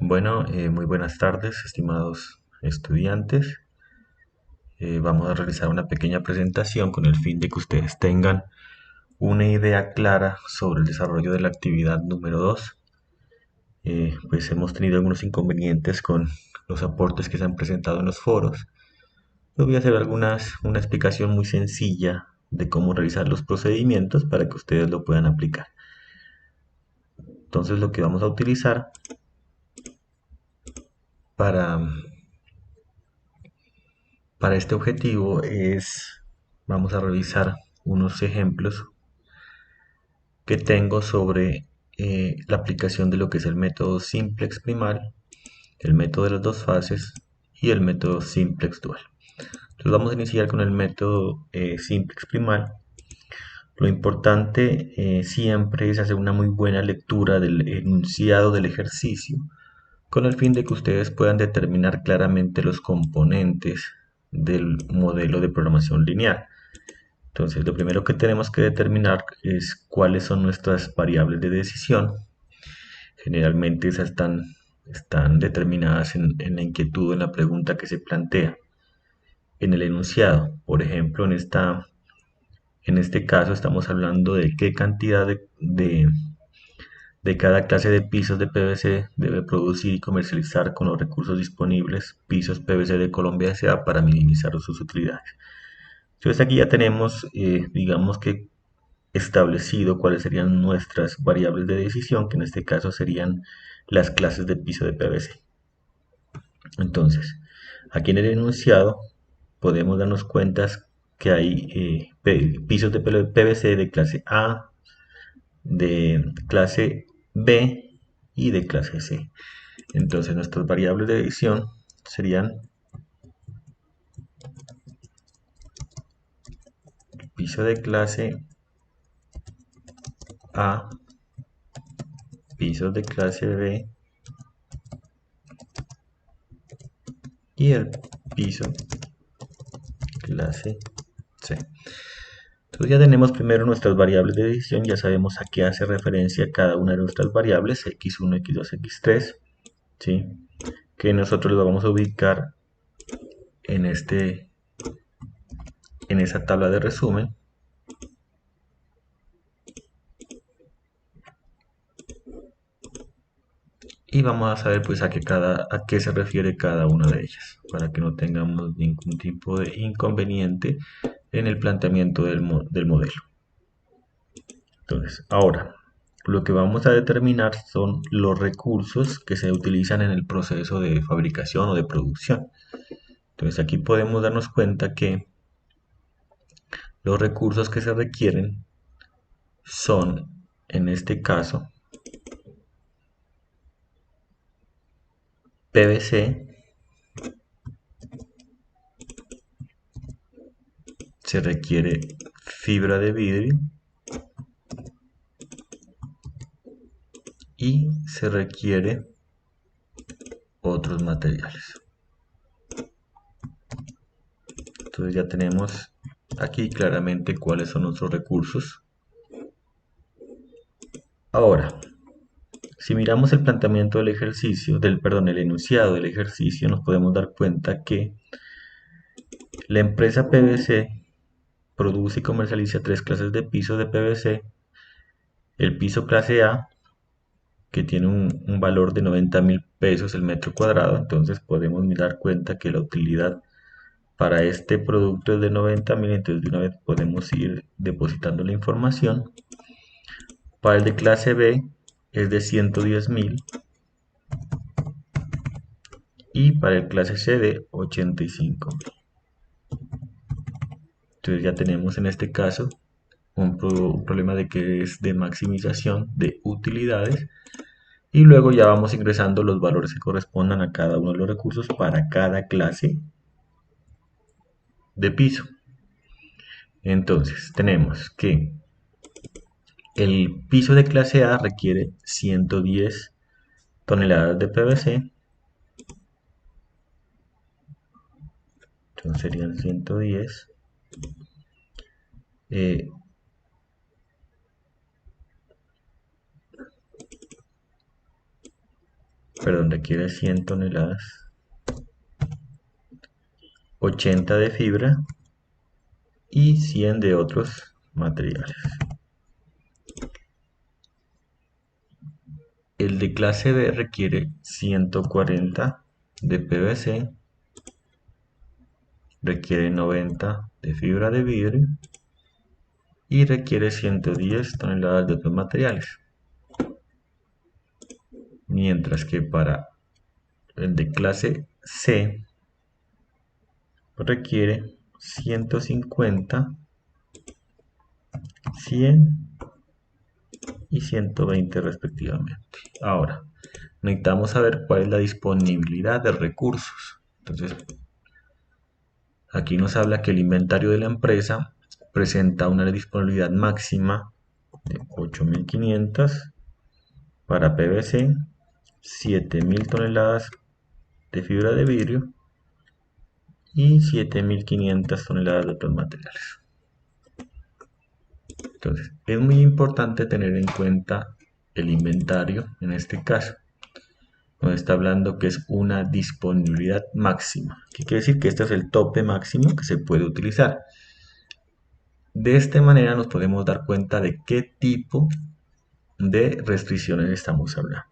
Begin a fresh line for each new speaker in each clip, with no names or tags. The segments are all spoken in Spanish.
Bueno, muy buenas tardes, estimados estudiantes. Vamos a realizar una pequeña presentación con el fin de que ustedes tengan una idea clara sobre el desarrollo de la actividad número 2. Pues hemos tenido algunos inconvenientes con los aportes que se han presentado en los foros. Yo voy a hacer una explicación muy sencilla de cómo realizar los procedimientos para que ustedes lo puedan aplicar. Entonces, lo que vamos a utilizar para Para este objetivo vamos a revisar unos ejemplos que tengo sobre la aplicación de lo que es el método simplex primal, el método de las dos fases y el método simplex dual. Entonces vamos a iniciar con el método simplex primal. Lo importante siempre es hacer una muy buena lectura del enunciado del ejercicio con el fin de que ustedes puedan determinar claramente los componentes del modelo de programación lineal. Entonces, lo primero que tenemos que determinar es cuáles son nuestras variables de decisión. Generalmente esas están determinadas en la inquietud, en la pregunta que se plantea en el enunciado. Por ejemplo, en este caso estamos hablando de qué cantidad de cada clase de pisos de PVC debe producir y comercializar con los recursos disponibles Pisos PVC de Colombia S.A. para minimizar sus utilidades. Entonces aquí ya tenemos, digamos que establecido cuáles serían nuestras variables de decisión, que en este caso serían las clases de piso de PVC. Entonces, aquí en el enunciado podemos darnos cuenta que hay pisos de PVC de clase A, de clase B y de clase C. Entonces, nuestras variables de decisión serían piso de clase A, pisos de clase B y el piso clase C. Entonces ya tenemos primero nuestras variables de decisión, ya sabemos a qué hace referencia cada una de nuestras variables, x1, x2, x3, ¿sí? Que nosotros lo vamos a ubicar en, en esa tabla de resumen. Y vamos a saber pues a qué se refiere cada una de ellas, para que no tengamos ningún tipo de inconveniente en el planteamiento del modelo. Entonces, ahora, lo que vamos a determinar son los recursos que se utilizan en el proceso de fabricación o de producción. Entonces, aquí podemos darnos cuenta que los recursos que se requieren son, en este caso, PVC, se requiere fibra de vidrio y se requiere otros materiales. Entonces ya tenemos aquí claramente cuáles son nuestros recursos. Ahora, si miramos el planteamiento del ejercicio, el enunciado del ejercicio, nos podemos dar cuenta que la empresa PVC produce y comercializa tres clases de pisos de PVC. El piso clase A, que tiene un valor de 90.000 pesos el metro cuadrado, entonces podemos dar cuenta que la utilidad para este producto es de 90.000, entonces de una vez podemos ir depositando la información. Para el de clase B es de 110.000 y para el clase C de 85.000. Entonces ya tenemos en este caso un problema de que es de maximización de utilidades y luego ya vamos ingresando los valores que correspondan a cada uno de los recursos para cada clase de piso. Entonces tenemos que el piso de clase A requiere 110 toneladas de PVC, entonces serían 110 eh, perdón, requiere 100 toneladas, 80 de fibra y 100 de otros materiales. El de clase B requiere 140 de PVC, requiere 90 de fibra de vidrio y requiere 110 toneladas de otros materiales. Mientras que para el de clase C requiere 150, 100 y 120 respectivamente. Ahora, necesitamos saber cuál es la disponibilidad de recursos. Entonces, aquí nos habla que el inventario de la empresa presenta una disponibilidad máxima de 8.500 para PVC, 7.000 toneladas de fibra de vidrio y 7.500 toneladas de otros materiales. Entonces, es muy importante tener en cuenta el inventario en este caso. Nos está hablando que es una disponibilidad máxima. ¿Qué quiere decir? Que este es el tope máximo que se puede utilizar. De esta manera nos podemos dar cuenta de qué tipo de restricciones estamos hablando.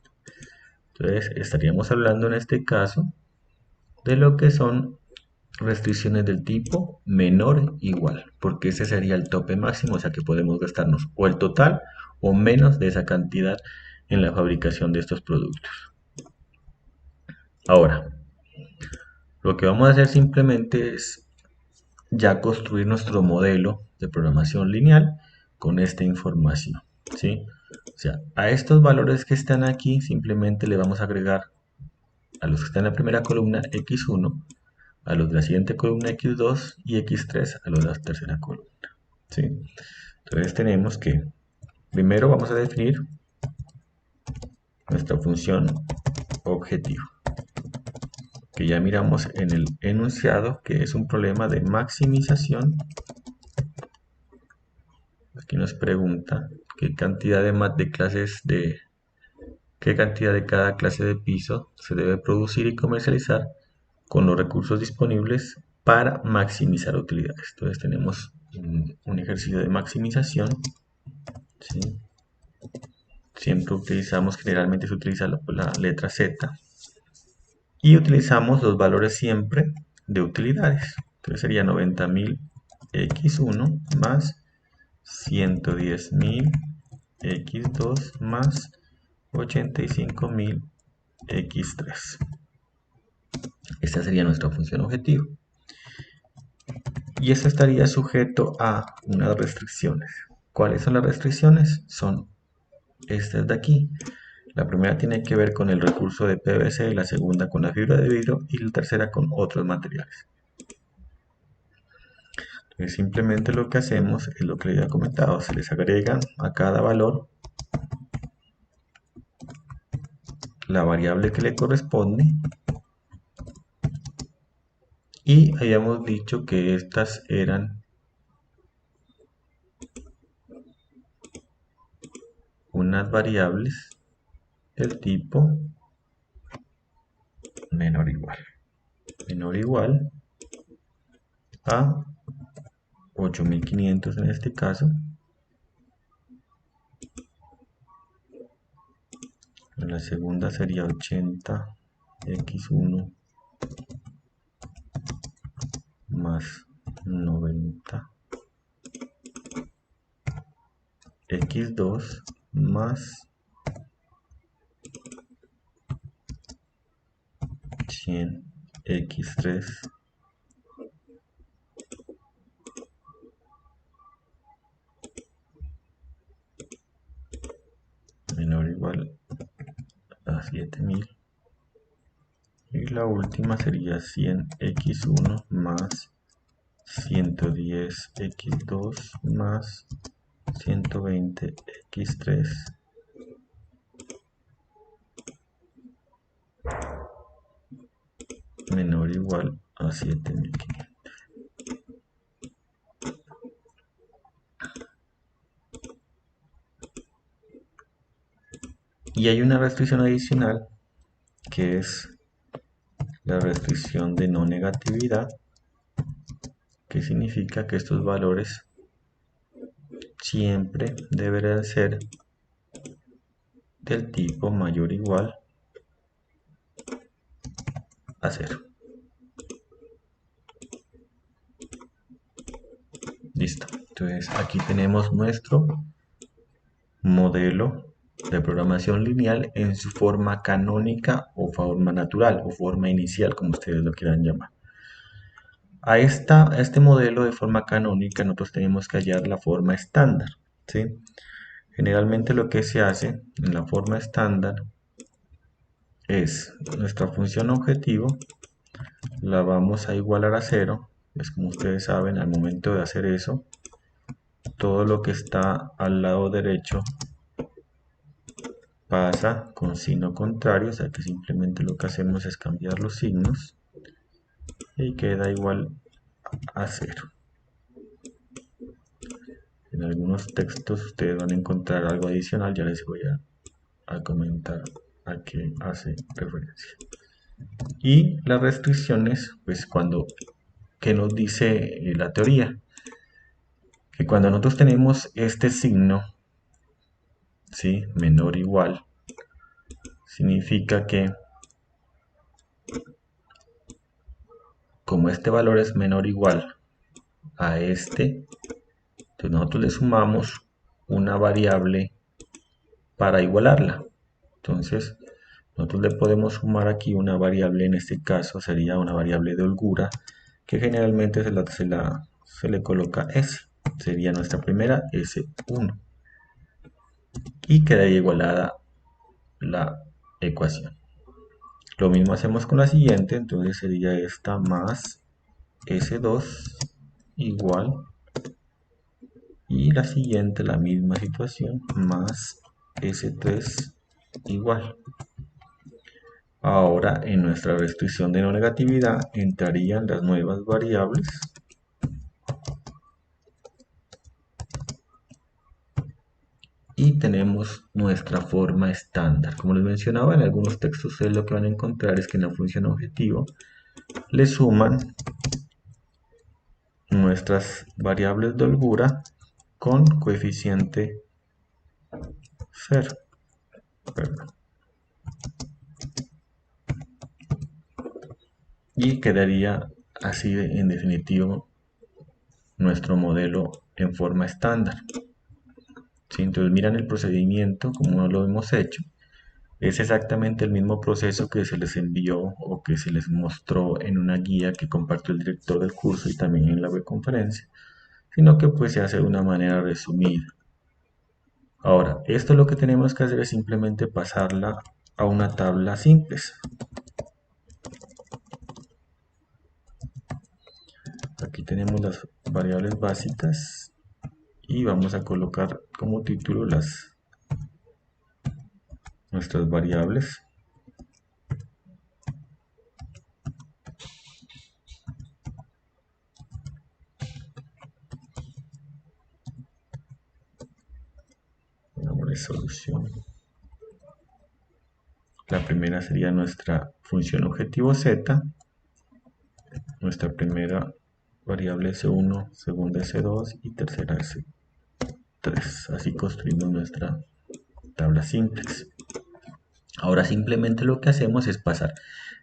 Entonces, estaríamos hablando en este caso de lo que son restricciones del tipo menor igual, porque ese sería el tope máximo, o sea que podemos gastarnos o el total o menos de esa cantidad en la fabricación de estos productos. Ahora, lo que vamos a hacer simplemente es ya construir nuestro modelo de programación lineal con esta información, ¿sí? O sea, a estos valores que están aquí simplemente le vamos a agregar a los que están en la primera columna x1, a los de la siguiente columna x2 y x3 a los de la tercera columna, ¿sí? Entonces tenemos que primero vamos a definir nuestra función objetivo, que ya miramos en el enunciado que es un problema de maximización. Aquí nos pregunta qué cantidad de clases de qué cantidad de cada clase de piso se debe producir y comercializar con los recursos disponibles para maximizar utilidades. Entonces tenemos un ejercicio de maximización, ¿sí? Siempre utilizamos, generalmente se utiliza la letra Z y utilizamos los valores siempre de utilidades. Entonces sería 90.000 x1 más 110.000 x2 más 85.000 x3. Esta sería nuestra función objetivo. Y esto estaría sujeto a unas restricciones. ¿Cuáles son las restricciones? Son estas de aquí. La primera tiene que ver con el recurso de PVC, la segunda con la fibra de vidrio y la tercera con otros materiales. Entonces simplemente lo que hacemos es lo que les había comentado, se les agrega a cada valor la variable que le corresponde y habíamos dicho que estas eran unas variables del tipo menor igual a 8.500 en este caso. La segunda sería 80x1 más 90 x2 más 100 x3 menor o igual a 7.000 y la última sería 100 x1 más 110 x2 más 120 x3 menor o igual a 7.500. Y hay una restricción adicional que es la restricción de no negatividad, que significa que estos valores siempre deberán ser del tipo mayor o igual a 0. Listo. Entonces aquí tenemos nuestro modelo de programación lineal en su forma canónica o forma natural o forma inicial, como ustedes lo quieran llamar. A este modelo de forma canónica nosotros tenemos que hallar la forma estándar, ¿sí? Generalmente lo que se hace en la forma estándar es nuestra función objetivo la vamos a igualar a 0. Es como ustedes saben, al momento de hacer eso, todo lo que está al lado derecho pasa con signo contrario, o sea que simplemente lo que hacemos es cambiar los signos y queda igual a 0. En algunos textos ustedes van a encontrar algo adicional, ya les voy a comentar a qué hace referencia. Y las restricciones, pues ¿qué nos dice la teoría? Que cuando nosotros tenemos este signo, ¿sí? Menor o igual, significa que como este valor es menor o igual a este, entonces nosotros le sumamos una variable para igualarla. Entonces nosotros le podemos sumar aquí una variable, en este caso sería una variable de holgura, que generalmente se le coloca S. Sería nuestra primera S1. Y quedaría igualada la ecuación. Lo mismo hacemos con la siguiente, entonces sería esta más S2 igual, y la siguiente la misma situación, más S3 igual. Ahora en nuestra restricción de no negatividad entrarían las nuevas variables y tenemos nuestra forma estándar. Como les mencionaba, en algunos textos ustedes lo que van a encontrar es que en la función objetivo le suman nuestras variables de holgura con coeficiente 0. Perdón. Y quedaría así en definitivo nuestro modelo en forma estándar. Si entonces miran el procedimiento como lo hemos hecho, es exactamente el mismo proceso que se les envió o que se les mostró en una guía que compartió el director del curso y también en la webconferencia, sino que pues se hace de una manera resumida. Ahora, esto lo que tenemos que hacer es simplemente pasarla a una tabla simples. Aquí tenemos las variables básicas y vamos a colocar como título nuestras variables. Solución. La primera sería nuestra función objetivo z, nuestra primera variable S1, segunda S2 y tercera S3. Así construimos nuestra tabla simplex. Ahora simplemente lo que hacemos es pasar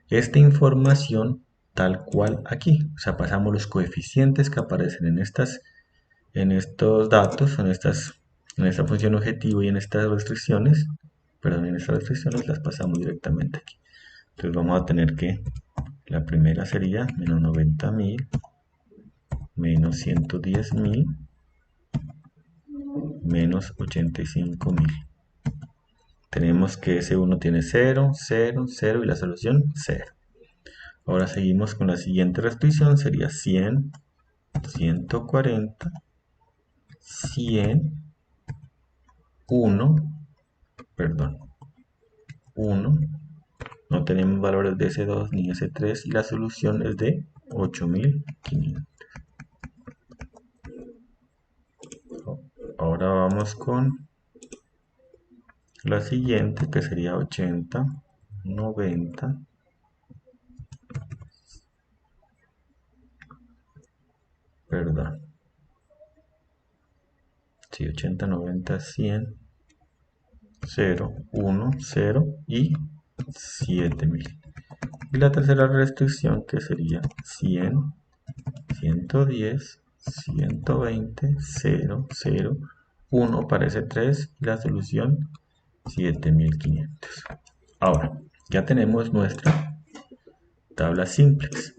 esta información tal cual aquí. O sea, pasamos los coeficientes que aparecen en estos datos, en esta función objetivo y en estas restricciones. Perdón, en estas restricciones las pasamos directamente aquí. Entonces vamos a tener que la primera sería menos 90.000, menos 110.000, menos 85.000. Tenemos que S1 tiene 0, 0, 0 y la solución 0. Ahora seguimos con la siguiente restricción, sería 100, 140, 100, 1, perdón, 1. No tenemos valores de S2 ni S3 y la solución es de 8.500. Ahora vamos con la siguiente, que sería 80, 90, perdón, sí, 80, 90, 100, 0, 1, 0 y 7000. Y la tercera restricción que sería 100, 110, 120, 0, 0, 1 parece 3 y la solución 7500. Ahora, ya tenemos nuestra tabla simplex.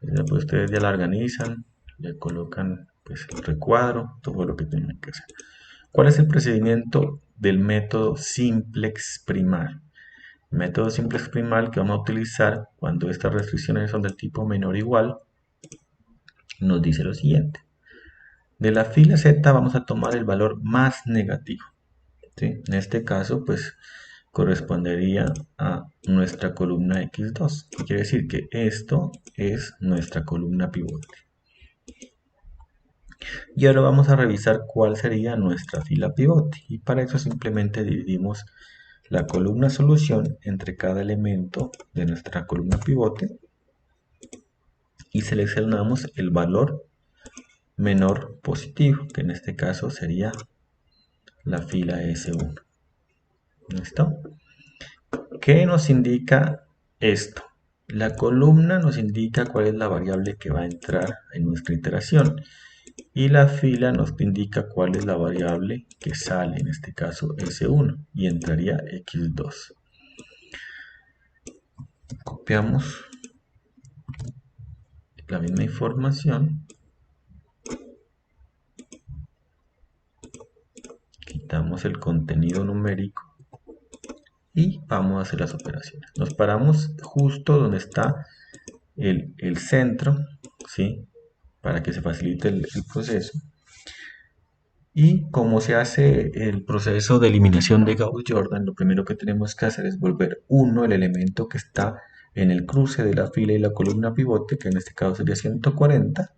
Después ustedes ya la organizan, le colocan pues, el recuadro, todo lo que tienen que hacer. ¿Cuál es el procedimiento del método simplex primal? El método simplex primal que vamos a utilizar cuando estas restricciones son del tipo menor o igual nos dice lo siguiente. De la fila Z vamos a tomar el valor más negativo. ¿Sí? En este caso, pues correspondería a nuestra columna X2. Quiere decir que esto es nuestra columna pivote. Y ahora vamos a revisar cuál sería nuestra fila pivote. Y para eso simplemente dividimos la columna solución entre cada elemento de nuestra columna pivote y seleccionamos el valor menor positivo, que en este caso sería la fila S1. ¿Listo? ¿Qué nos indica esto? La columna nos indica cuál es la variable que va a entrar en nuestra iteración y la fila nos indica cuál es la variable que sale, en este caso S1, y entraría X2. Copiamos la misma información, quitamos el contenido numérico y vamos a hacer las operaciones. Nos paramos justo donde está el centro, ¿sí? Para que se facilite el proceso. Y como se hace el proceso de eliminación de Gauss-Jordan, lo primero que tenemos que hacer es volver 1 el elemento que está en el cruce de la fila y la columna pivote, que en este caso sería 140,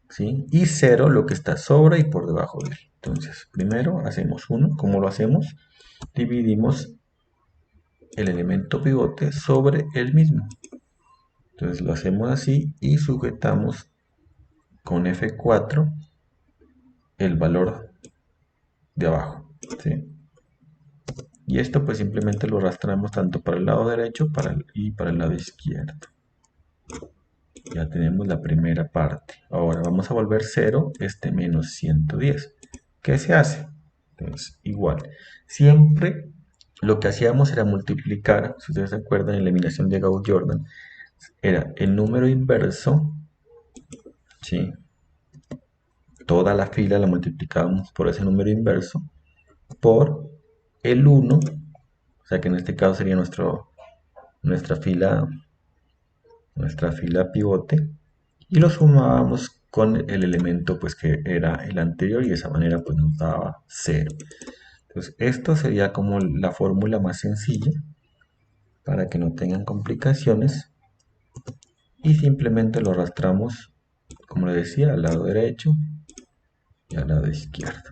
¿sí? Y 0 lo que está sobre y por debajo de él. Entonces, primero hacemos 1. ¿Cómo lo hacemos? Dividimos el elemento pivote sobre el mismo. Entonces lo hacemos así y sujetamos con F4 el valor de abajo, ¿sí? Y esto pues simplemente lo arrastramos tanto para el lado derecho y para el lado izquierdo. Ya tenemos la primera parte. Ahora vamos a volver 0 este menos 110. ¿Qué se hace? Entonces, igual. Siempre lo que hacíamos era multiplicar, si ustedes se acuerdan, en la eliminación de Gauss-Jordan, era el número inverso, ¿sí? Toda la fila la multiplicábamos por ese número inverso, por el 1, o sea que en este caso sería nuestra fila pivote, y lo sumábamos con el elemento pues que era el anterior y de esa manera pues nos daba 0. Entonces esto sería como la fórmula más sencilla para que no tengan complicaciones y simplemente lo arrastramos, como les decía, al lado derecho y al lado izquierdo.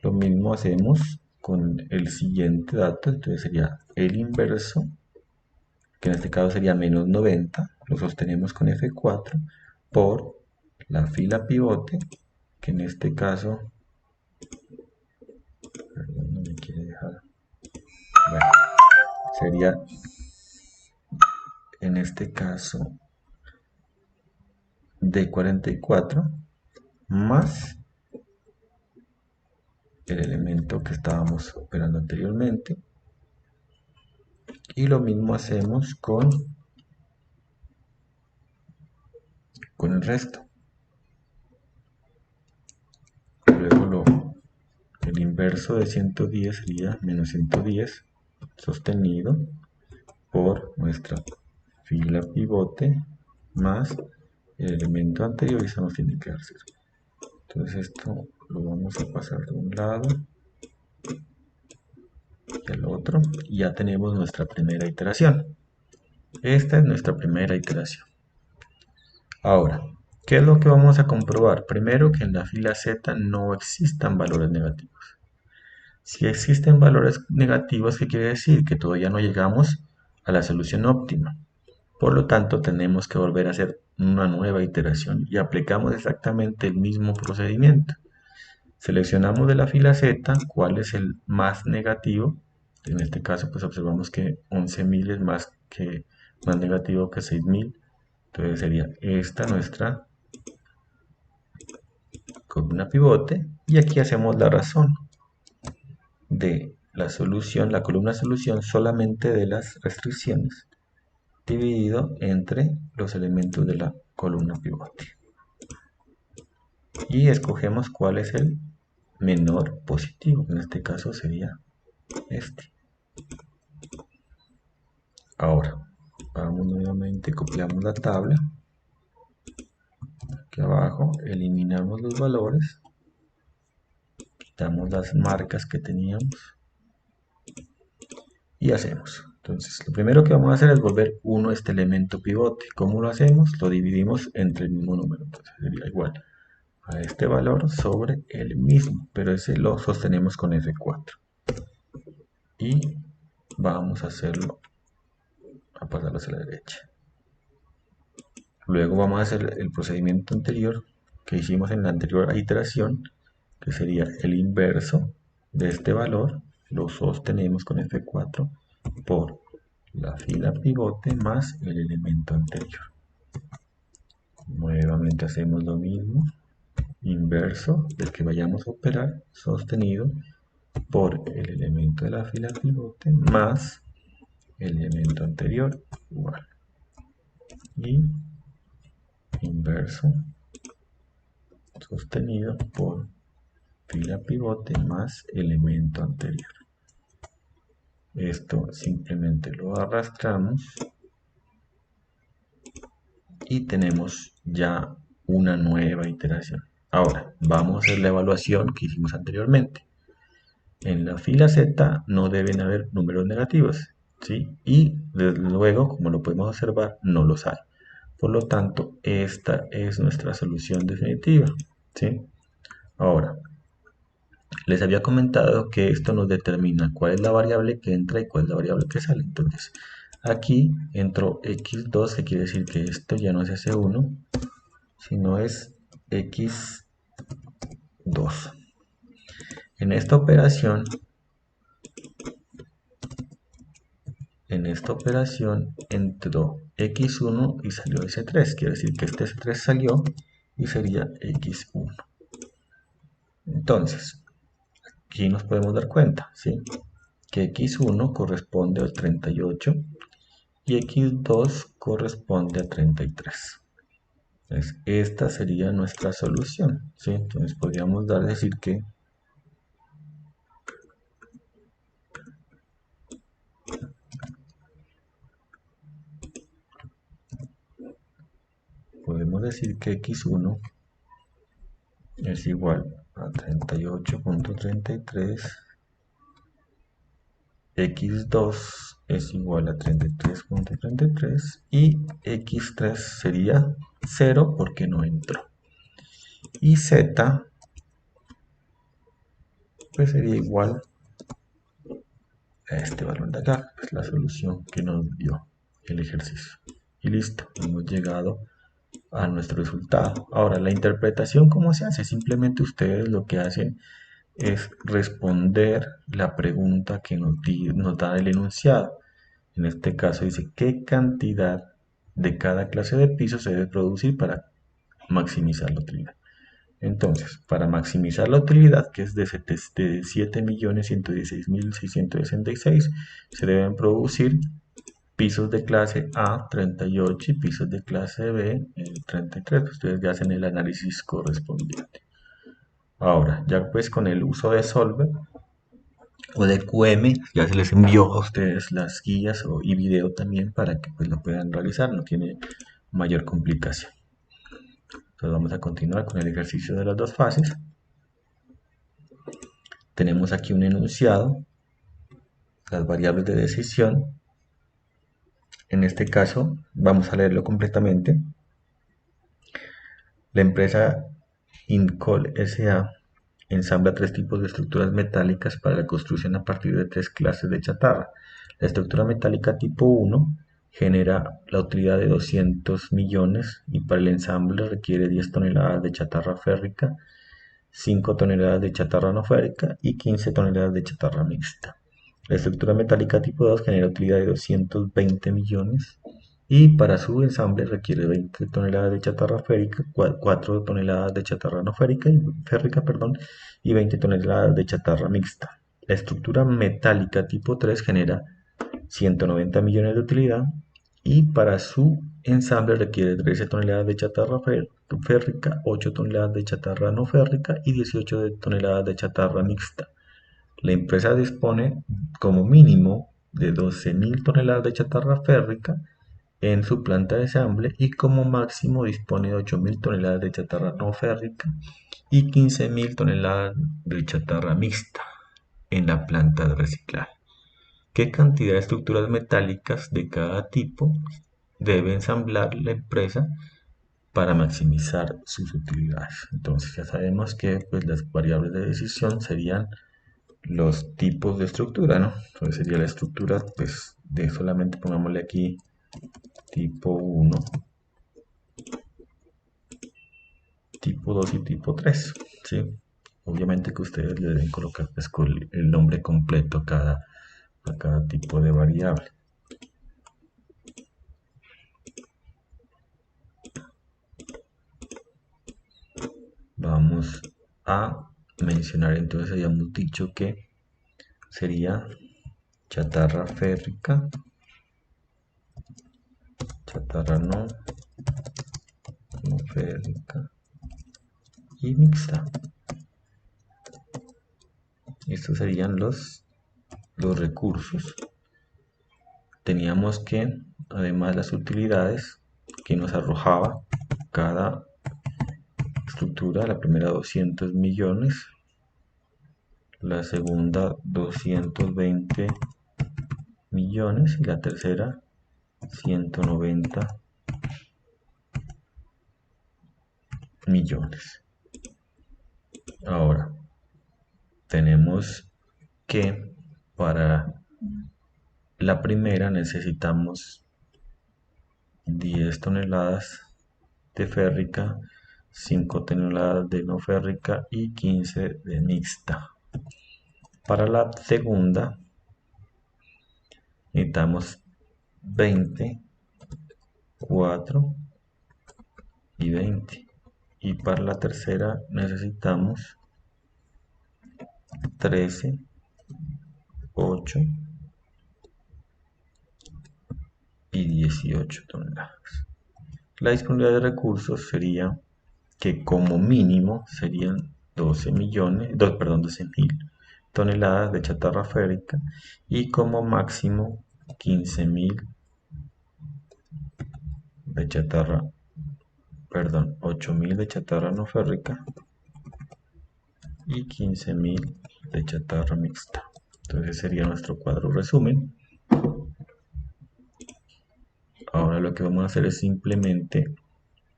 Lo mismo hacemos con el siguiente dato, entonces sería el inverso, que en este caso sería menos 90, lo sostenemos con F4, por la fila pivote, que en este caso, perdón, no me quiere dejar, bueno, sería en este caso D44 más el elemento que estábamos operando anteriormente, y lo mismo hacemos con el resto. Luego el inverso de 110 sería menos 110 sostenido por nuestra fila pivote más el elemento anterior, y eso nos tiene que dar 0. Entonces esto lo vamos a pasar de un lado y al otro, y ya tenemos nuestra primera iteración. Esta es nuestra primera iteración. Ahora, ¿qué es lo que vamos a comprobar? Primero, que en la fila Z no existan valores negativos. Si existen valores negativos, ¿qué quiere decir? Que todavía no llegamos a la solución óptima. Por lo tanto, tenemos que volver a hacer una nueva iteración y aplicamos exactamente el mismo procedimiento. Seleccionamos de la fila Z cuál es el más negativo. En este caso, pues observamos que 11.000 es más negativo que 6.000. Entonces sería esta nuestra columna pivote. Y aquí hacemos la razón de la solución, la columna solución solamente de las restricciones, dividido entre los elementos de la columna pivote. Y escogemos cuál es el menor positivo. En este caso sería este. Ahora, vamos nuevamente, copiamos la tabla. Aquí abajo, eliminamos los valores. Quitamos las marcas que teníamos. Y hacemos. Entonces, lo primero que vamos a hacer es volver 1 este elemento pivote. ¿Cómo lo hacemos? Lo dividimos entre el mismo número. Entonces sería igual a este valor sobre el mismo, pero ese lo sostenemos con F4. Y vamos a hacerlo, a pasarlo hacia la derecha. Luego vamos a hacer el procedimiento anterior que hicimos en la anterior iteración, que sería el inverso de este valor, lo sostenemos con F4 por la fila pivote más el elemento anterior. Nuevamente hacemos lo mismo, inverso del que vayamos a operar, sostenido por el elemento de la fila pivote más el elemento anterior, igual. Y inverso sostenido por fila pivote más elemento anterior. Esto simplemente lo arrastramos y tenemos ya una nueva iteración. Ahora, vamos a hacer la evaluación que hicimos anteriormente. En la fila Z no deben haber números negativos, ¿sí? Y desde luego, como lo podemos observar, no los hay. Por lo tanto, esta es nuestra solución definitiva, ¿sí? Ahora, les había comentado que esto nos determina cuál es la variable que entra y cuál es la variable que sale. Entonces, aquí entró x2, que quiere decir que esto ya no es S1, sino es x2. En esta operación entró x1 y salió S3, quiere decir que este S3 salió y sería x1. Entonces, aquí nos podemos dar cuenta, ¿sí? Que x1 corresponde al 38 y x2 corresponde a 33. Entonces, esta sería nuestra solución, ¿sí? Entonces podríamos decir que x1 es igual a 38.33, x2 es igual a 33.33 y x3 sería 0 porque no entró. Y z pues sería igual a este valor de acá, es la solución que nos dio el ejercicio. Y listo, hemos llegado a nuestro resultado. Ahora, la interpretación, ¿cómo se hace? Simplemente ustedes lo que hacen es responder la pregunta que nos da el enunciado. En este caso dice, ¿qué cantidad de cada clase de piso se debe producir para maximizar la utilidad? Entonces, para maximizar la utilidad, que es de 7.116.666, se deben producir pisos de clase A 38 y pisos de clase B 33. Ustedes ya hacen el análisis correspondiente. Ahora, ya pues con el uso de Solver o de QM, ya se les envió a ustedes las guías y video también para que pues lo puedan realizar, no tiene mayor complicación. Entonces vamos a continuar con el ejercicio de las dos fases. Tenemos aquí un enunciado, las variables de decisión. En este caso, vamos a leerlo completamente. La empresa Incol S.A. ensambla tres tipos de estructuras metálicas para la construcción a partir de tres clases de chatarra. La estructura metálica tipo 1 genera la utilidad de 200 millones y para el ensamble requiere 10 toneladas de chatarra férrica, 5 toneladas de chatarra no férrica y 15 toneladas de chatarra mixta. La estructura metálica tipo 2 genera utilidad de 220 millones y para su ensamble requiere 20 toneladas de chatarra férrica, 4 toneladas de chatarra no férrica y 20 toneladas de chatarra mixta. La estructura metálica tipo 3 genera 190 millones de utilidad y para su ensamble requiere 13 toneladas de chatarra férrica, 8 toneladas de chatarra no férrica y 18 toneladas de chatarra mixta. La empresa dispone como mínimo de 12.000 toneladas de chatarra férrica en su planta de ensamble y como máximo dispone de 8.000 toneladas de chatarra no férrica y 15.000 toneladas de chatarra mixta en la planta de reciclaje. ¿Qué cantidad de estructuras metálicas de cada tipo debe ensamblar la empresa para maximizar sus utilidades? Entonces ya sabemos que pues, las variables de decisión serían los tipos de estructura, ¿no? Entonces sería la estructura pues, de solamente pongámosle aquí tipo 1, tipo 2 y tipo 3, ¿sí? Obviamente que ustedes le deben colocar pues, el nombre completo a cada tipo de variable. Vamos a mencionar entonces, habíamos dicho que sería chatarra férrica, chatarra no férrica y mixta. Estos serían los recursos. Teníamos que, además, las utilidades que nos arrojaba cada estructura. La primera 200 millones, la segunda 220 millones y la tercera 190 millones. Ahora, tenemos que para la primera necesitamos 10 toneladas de férrica, 5 toneladas de no férrica y 15 de mixta. Para la segunda necesitamos 20, 4 y 20. Y para la tercera necesitamos 13, 8 y 18 toneladas. La disponibilidad de recursos sería que como mínimo serían 12.000 toneladas de chatarra férrica y como máximo 15.000 de chatarra, 8.000 de chatarra no férrica y 15.000 de chatarra mixta. Entonces sería nuestro cuadro resumen. Ahora lo que vamos a hacer es simplemente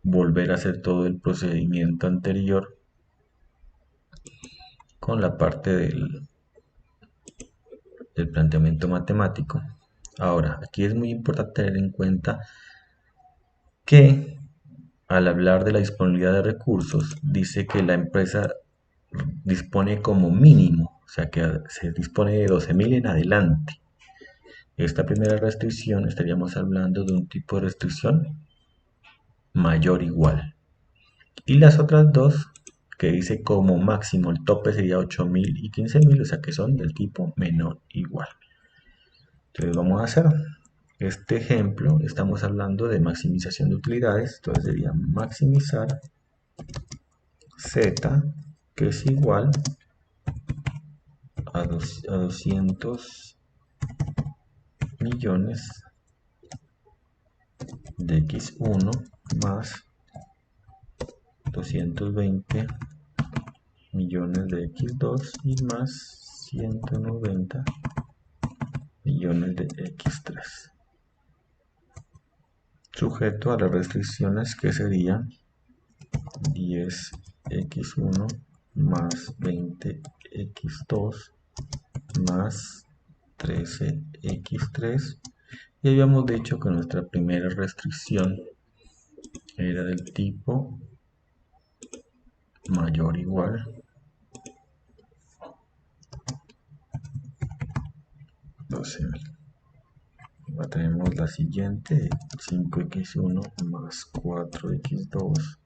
volver a hacer todo el procedimiento anterior con la parte del planteamiento matemático. Ahora, aquí es muy importante tener en cuenta que al hablar de la disponibilidad de recursos, dice que la empresa dispone como mínimo, o sea que se dispone de 12.000 en adelante. Esta primera restricción estaríamos hablando de un tipo de restricción mayor o igual. Y las otras dos, que dice como máximo el tope sería 8.000 y 15.000, o sea que son del tipo menor o igual. Entonces vamos a hacer este ejemplo, estamos hablando de maximización de utilidades, entonces sería maximizar z, que es igual a 200 millones de x1 más 220 millones de x2 y más 190 millones de x3, sujeto a las restricciones que serían 10x1 más 20x2 más 13x3. Y habíamos dicho que nuestra primera restricción era del tipo mayor o igual a 12.000. Ahora tenemos la siguiente, 5x1 más 4x2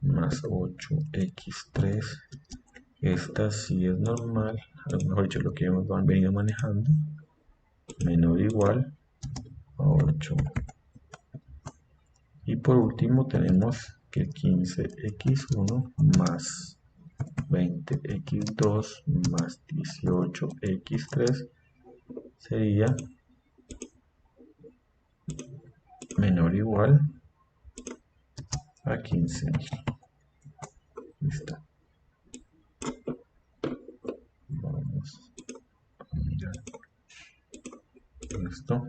más 8x3. Esta sí es normal, mejor dicho, lo que hemos venido manejando, menor o igual a 8. Y por último tenemos que 15x1 más 20x2 más 18x3 sería menor o igual a 15.000. Listo. Vamos a mirar esto.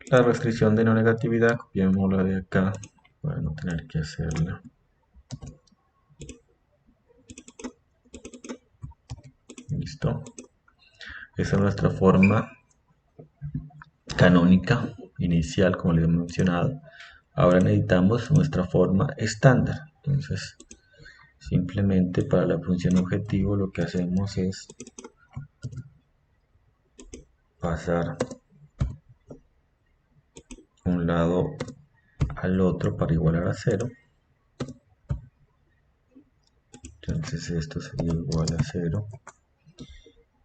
La restricción de no negatividad, copiémosla de acá para no tener que hacerla. Listo. Esa es nuestra forma canónica inicial, como les he mencionado. Ahora necesitamos nuestra forma estándar. Entonces, simplemente para la función objetivo lo que hacemos es pasar un lado al otro para igualar a 0. Entonces esto sería igual a 0.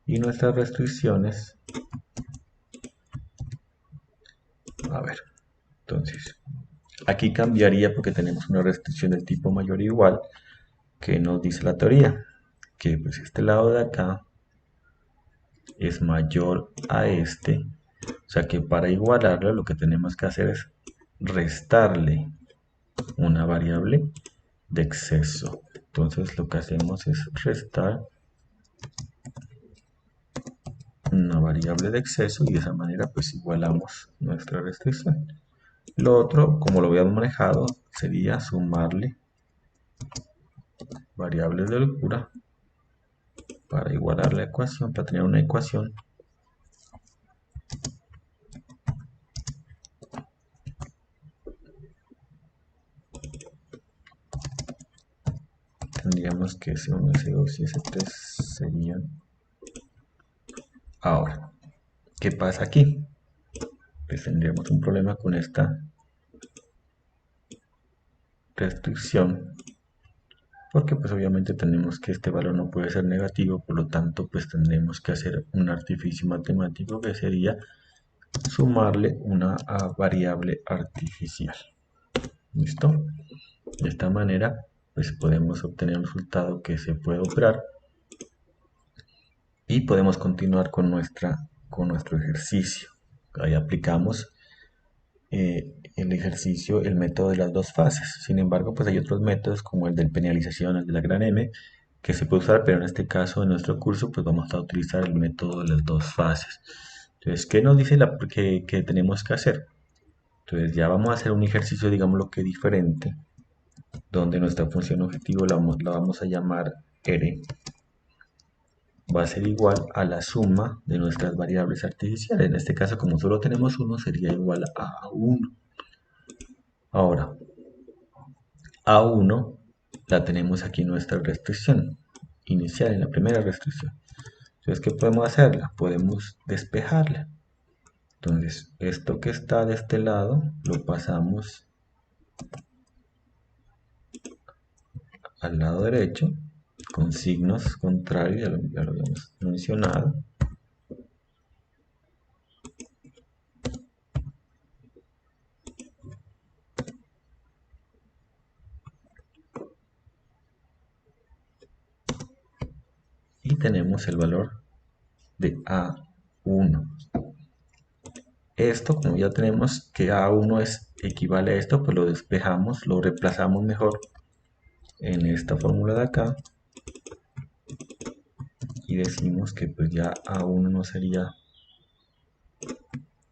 Y nuestras restricciones, a ver, entonces aquí cambiaría porque tenemos una restricción del tipo mayor o igual que nos dice la teoría, que pues este lado de acá es mayor a este, o sea que para igualarlo lo que tenemos que hacer es restarle una variable de exceso. Entonces lo que hacemos es restar una variable de exceso y de esa manera pues igualamos nuestra restricción. Lo otro, como lo habíamos manejado, sería sumarle variables de locura para igualar la ecuación, para tener una ecuación tendríamos que S1, S2 y S3 serían. Ahora, ¿qué pasa aquí? Pues tendríamos un problema con esta restricción, porque pues obviamente tenemos que este valor no puede ser negativo, por lo tanto pues tendremos que hacer un artificio matemático que sería sumarle una variable artificial. ¿Listo? De esta manera pues podemos obtener un resultado que se puede operar y podemos continuar con nuestro ejercicio. Ahí aplicamos el ejercicio, el método de las dos fases. Sin embargo, pues hay otros métodos como el de penalización, el de la gran M, que se puede usar, pero en este caso, en nuestro curso, pues vamos a utilizar el método de las dos fases. Entonces, ¿qué nos dice que tenemos que hacer? Entonces, ya vamos a hacer un ejercicio, digamos lo que diferente, donde nuestra función objetivo la vamos a llamar R. Va a ser igual a la suma de nuestras variables artificiales. En este caso, como solo tenemos uno, sería igual a 1. Ahora, A1 la tenemos aquí en nuestra restricción inicial, en la primera restricción. Entonces, ¿qué podemos hacerla? Podemos despejarla. Entonces, esto que está de este lado lo pasamos al lado derecho con signos contrarios, ya lo habíamos mencionado. Y tenemos el valor de A1. Esto, como ya tenemos que A1 equivale a esto, pues lo despejamos, lo reemplazamos mejor en esta fórmula de acá y decimos que pues ya A1 no sería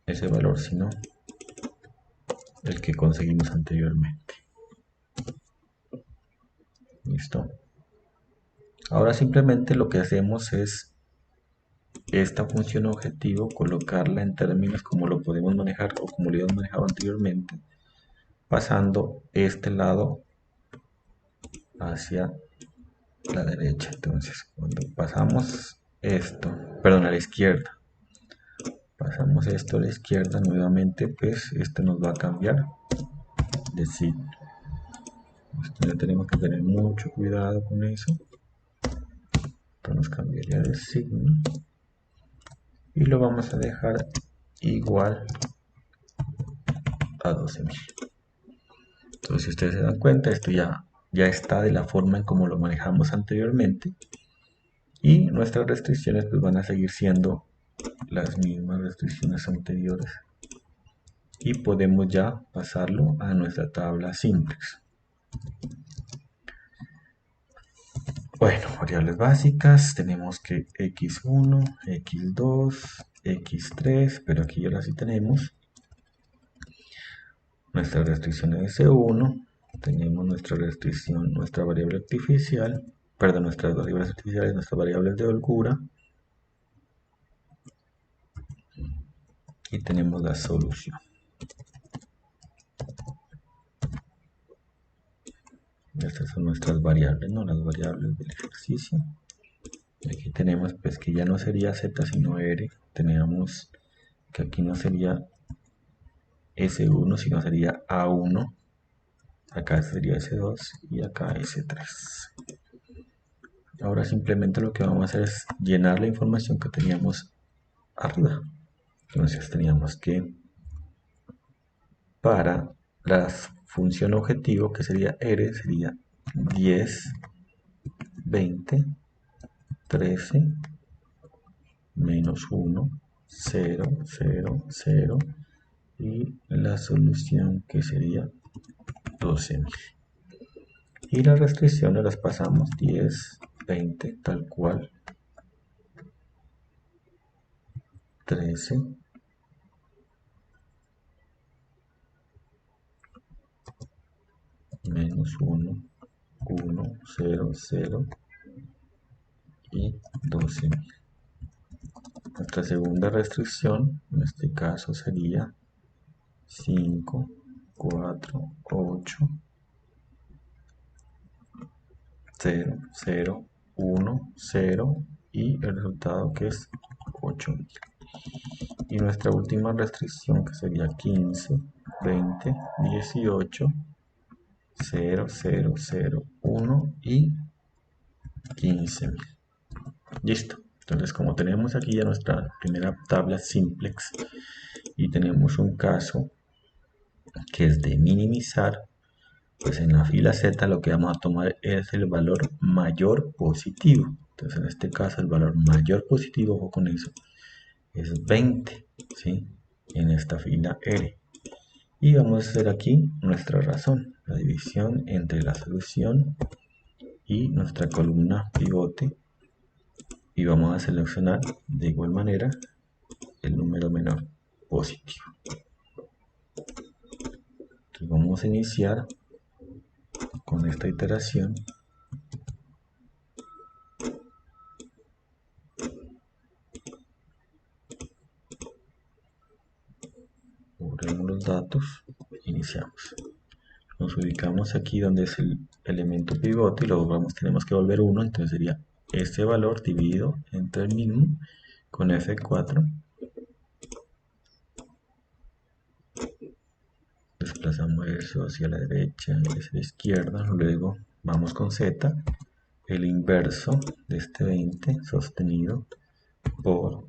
ese valor, sino el que conseguimos anteriormente. ¿Listo? Ahora simplemente lo que hacemos es esta función objetivo, colocarla en términos como lo podemos manejar o como lo habíamos manejado anteriormente, pasando este lado hacia la derecha. Entonces, cuando pasamos esto, perdón, a la izquierda, pasamos esto a la izquierda nuevamente, pues esto nos va a cambiar de signo. Esto ya tenemos que tener mucho cuidado con eso. Esto nos cambiaría de signo y lo vamos a dejar igual a 12.000. Entonces, si ustedes se dan cuenta, esto ya está de la forma en como lo manejamos anteriormente, y nuestras restricciones pues van a seguir siendo las mismas restricciones anteriores, y podemos ya pasarlo a nuestra tabla simplex. Bueno, variables básicas, tenemos que x1, x2, x3, pero aquí ahora sí tenemos nuestra restricción de S1, tenemos nuestra restricción, nuestra variable artificial, perdón, nuestras variables artificiales, nuestras variables de holgura, y tenemos la solución. Estas son nuestras variables, ¿no? Las variables del ejercicio. Y aquí tenemos pues que ya no sería z sino r, tenemos que aquí no sería S1 sino sería A1, acá sería S2 y acá S3. Ahora simplemente lo que vamos a hacer es llenar la información que teníamos arriba. Entonces teníamos que, para la función objetivo que sería R, sería 10, 20, 13, menos 1, 0, 0, 0, y la solución que sería 12.000. Y las restricciones las pasamos 10, 20, tal cual, 13, menos 1, 1, 0, 0 y 12.000. Nuestra segunda restricción en este caso sería 5, 4, 8, 0, 0, 1, 0 y el resultado que es 8.000. Y nuestra última restricción que sería 15, 20, 18, 0, 0, 0, 1 y 15.000. Listo. Entonces, como tenemos aquí ya nuestra primera tabla simplex y tenemos un caso que es de minimizar, pues en la fila Z lo que vamos a tomar es el valor mayor positivo. Entonces, en este caso el valor mayor positivo, ojo con eso, es 20, ¿sí? En esta fila R. Y vamos a hacer aquí nuestra razón, la división entre la solución y nuestra columna pivote, y vamos a seleccionar de igual manera el número menor positivo. Entonces vamos a iniciar con esta iteración. Borremos los datos, iniciamos. Nos ubicamos aquí donde es el elemento pivote y lo tenemos que volver 1, entonces sería este valor dividido entre el mínimo con F4. Desplazamos eso hacia la derecha y hacia la izquierda, luego vamos con Z, el inverso de este 20 sostenido por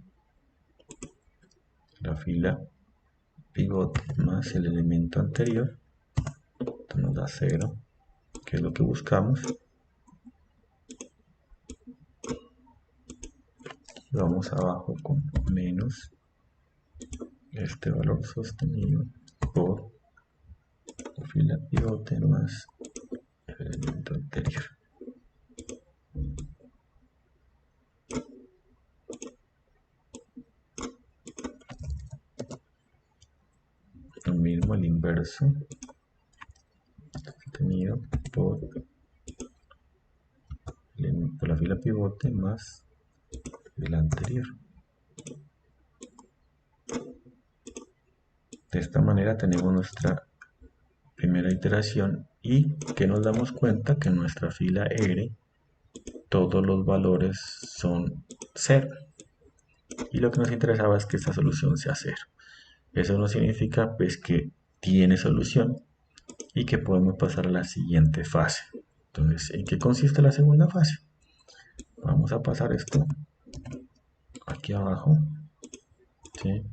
la fila pivote más el elemento anterior, esto nos da 0, que es lo que buscamos. Y vamos abajo con menos este valor sostenido por la fila pivote más el elemento anterior. Lo mismo el inverso sostenido por el por la fila pivote más el anterior. De esta manera tenemos nuestra primera iteración y que nos damos cuenta que en nuestra fila R todos los valores son 0 y lo que nos interesaba es que esta solución sea 0. Eso no significa pues que tiene solución y que podemos pasar a la siguiente fase. Entonces, ¿en qué consiste la segunda fase? Vamos a pasar esto aquí abajo, ¿sí?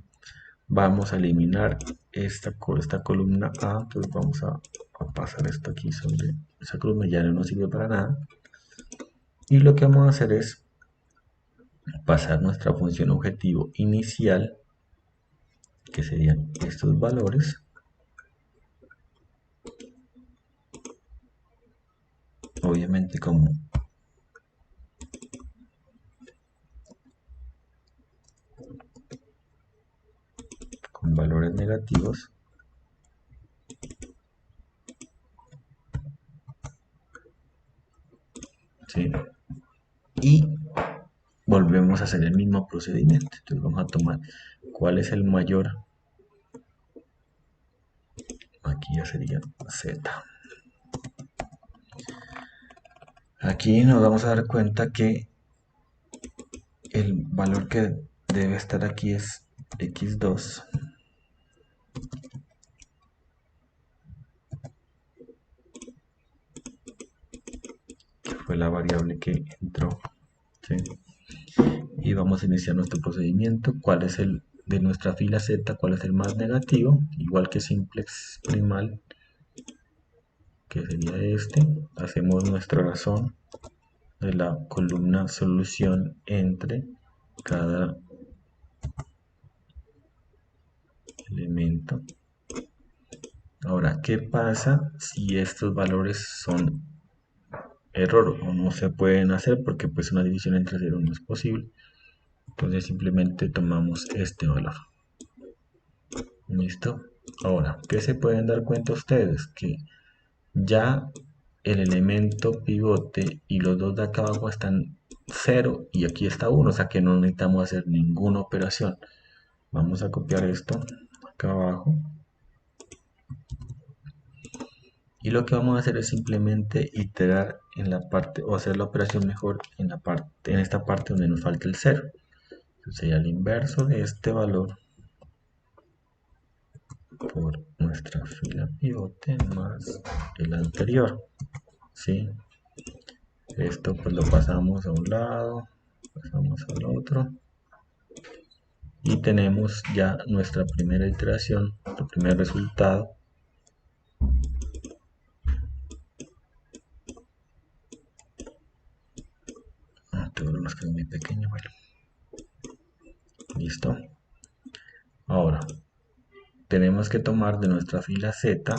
Vamos a eliminar esta columna A, entonces vamos a pasar esto aquí sobre esa columna, ya no nos sirve para nada. Y lo que vamos a hacer es pasar nuestra función objetivo inicial, que serían estos valores, obviamente con valores negativos, ¿sí? Y volvemos a hacer el mismo procedimiento. Entonces vamos a tomar cuál es el mayor, aquí ya sería Z. Aquí nos vamos a dar cuenta que el valor que debe estar aquí es x2, que fue la variable que entró, ¿sí? Y vamos a iniciar nuestro procedimiento. ¿Cuál es el de nuestra fila Z? ¿Cuál es el más negativo? Igual que simplex primal, que sería este. Hacemos nuestra razón de la columna solución entre cada elemento. Ahora, ¿qué pasa si estos valores son error o no se pueden hacer? Porque pues una división entre 0 no es posible. Entonces simplemente tomamos este valor. ¿Listo? Ahora, ¿qué se pueden dar cuenta ustedes? Que ya el elemento pivote y los dos de acá abajo están 0 y aquí está 1, o sea que no necesitamos hacer ninguna operación. Vamos a copiar esto acá abajo y lo que vamos a hacer es simplemente iterar en la parte o hacer la operación mejor en esta parte donde nos falta el 0. Entonces sería el inverso de este valor por nuestra fila pivote más el anterior, ¿sí? Esto pues lo pasamos a un lado, pasamos al otro y tenemos ya nuestra primera iteración, nuestro primer resultado. Tengo unos que es muy pequeño, bueno, listo. Ahora tenemos que tomar de nuestra fila Z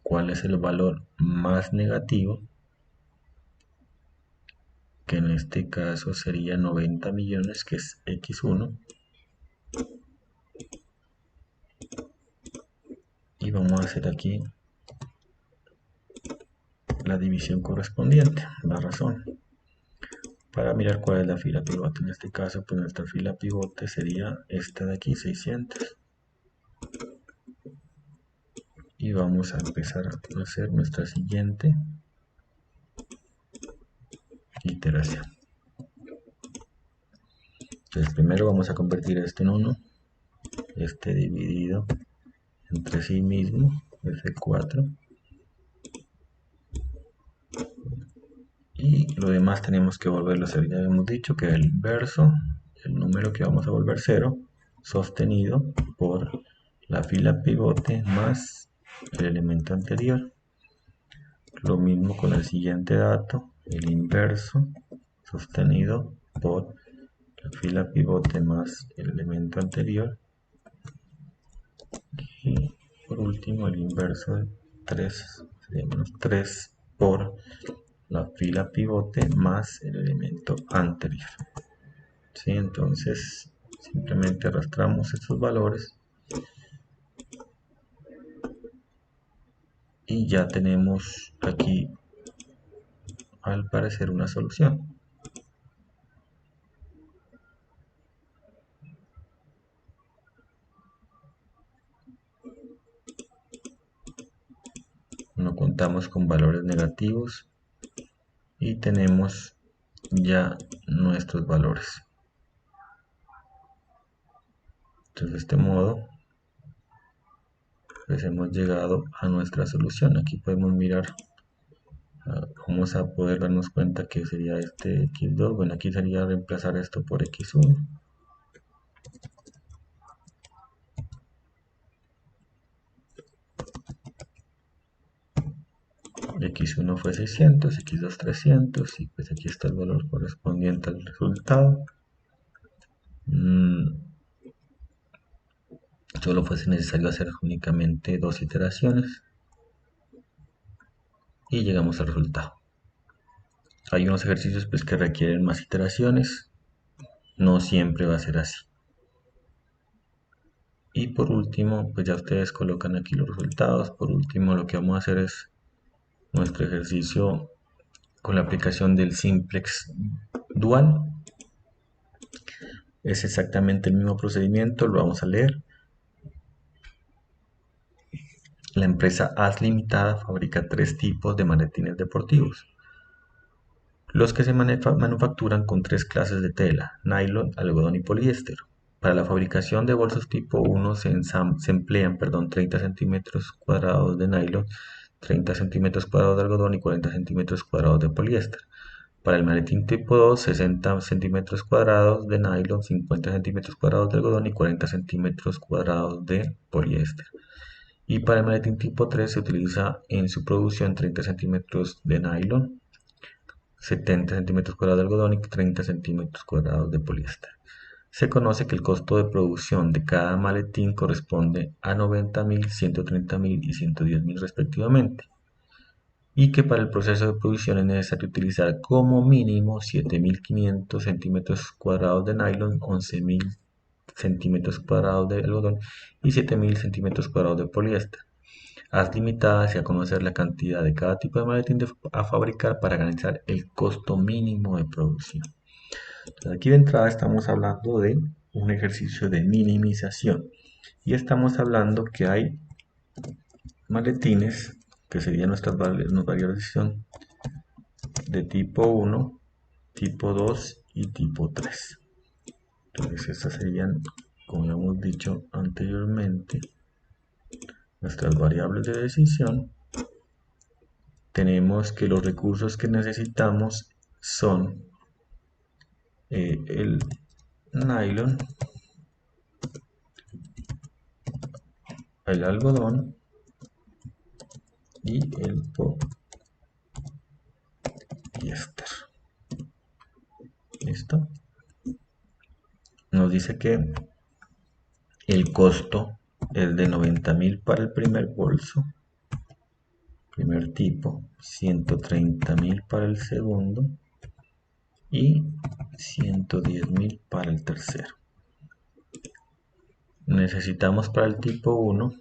cuál es el valor más negativo, que en este caso sería 90 millones, que es x1, y vamos a hacer aquí la división correspondiente, la razón, para mirar cuál es la fila pivote. En este caso pues nuestra fila pivote sería esta de aquí, 600, y vamos a empezar a hacer nuestra siguiente iteración. Entonces primero vamos a convertir esto en 1, este dividido entre sí mismo, F4, y lo demás tenemos que volverlo a hacer. Ya hemos dicho que el inverso, el número que vamos a volver 0, sostenido por la fila pivote más el elemento anterior. Lo mismo con el siguiente dato, el inverso sostenido por la fila pivote más el elemento anterior. Y por último el inverso de 3, sería menos 3 por la fila pivote más el elemento anterior. ¿Sí? Entonces simplemente arrastramos estos valores y ya tenemos aquí al parecer una solución. No contamos con valores negativos y tenemos ya nuestros valores. Entonces de este modo pues hemos llegado a nuestra solución. Aquí podemos mirar, vamos a poder darnos cuenta que sería este x2. Bueno, aquí sería reemplazar esto por x1. X1 fue 600, X2 300, y pues aquí está el valor correspondiente al resultado. Solo fuese necesario hacer únicamente 2 iteraciones y llegamos al resultado. Hay unos ejercicios pues que requieren más iteraciones, no siempre va a ser así. Y por último, pues ya ustedes colocan aquí los resultados. Por último, lo que vamos a hacer es nuestro ejercicio con la aplicación del simplex dual. Es exactamente el mismo procedimiento, lo vamos a leer. La empresa AS Limitada fabrica 3 tipos de maletines deportivos. Los que se manufacturan con 3 clases de tela: nylon, algodón y poliéster. Para la fabricación de bolsos tipo 1 se emplean 30 centímetros cuadrados de nylon, 30 centímetros cuadrados de algodón y 40 centímetros cuadrados de poliéster. Para el maletín tipo 2, 60 centímetros cuadrados de nylon, 50 centímetros cuadrados de algodón y 40 centímetros cuadrados de poliéster. Y para el maletín tipo 3 se utiliza en su producción 30 centímetros de nylon, 70 centímetros cuadrados de algodón y 30 centímetros cuadrados de poliéster. Se conoce que el costo de producción de cada maletín corresponde a 90.000, 130.000 y 110.000 respectivamente, y que para el proceso de producción es necesario utilizar como mínimo 7.500 centímetros cuadrados de nylon, 11.000 centímetros cuadrados de algodón y 7.000 centímetros cuadrados de poliéster. Haz Limitada hacia conocer la cantidad de cada tipo de maletín a fabricar para garantizar el costo mínimo de producción. Entonces aquí de entrada estamos hablando de un ejercicio de minimización y estamos hablando que hay maletines que serían nuestras variables de tipo 1, tipo 2 y tipo 3. Entonces estas serían, como hemos dicho anteriormente, nuestras variables de decisión. Tenemos que los recursos que necesitamos son el nylon, el algodón y el poliéster. ¿Listo? Nos dice que el costo es de 90.000 para el primer bolso, primer tipo, 130.000 para el segundo y 110.000 para el tercero. Necesitamos para el tipo 1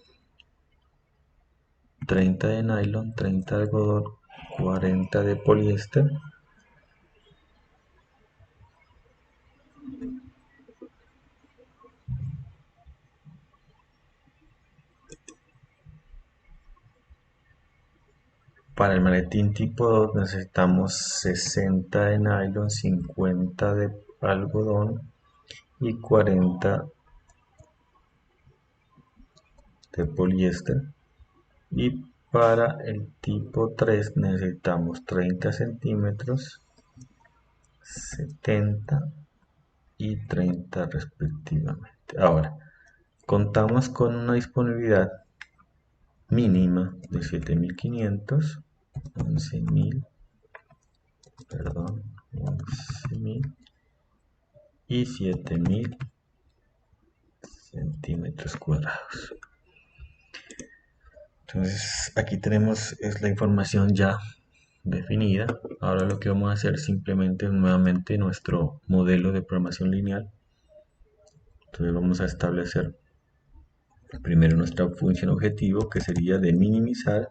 30 de nylon, 30 de algodón, 40 de poliéster Para el maletín tipo 2 necesitamos 60 de nylon, 50 de algodón y 40 de poliéster. Y para el tipo 3 necesitamos 30 centímetros, 70 y 30 respectivamente. Ahora, contamos con una disponibilidad mínima de 7.500, 11.000, perdón, 11.000 y 7.000 centímetros cuadrados. Entonces aquí tenemos la información ya definida. Ahora lo que vamos a hacer simplemente nuevamente nuestro modelo de programación lineal. Entonces vamos a establecer primero nuestra función objetivo, que sería de minimizar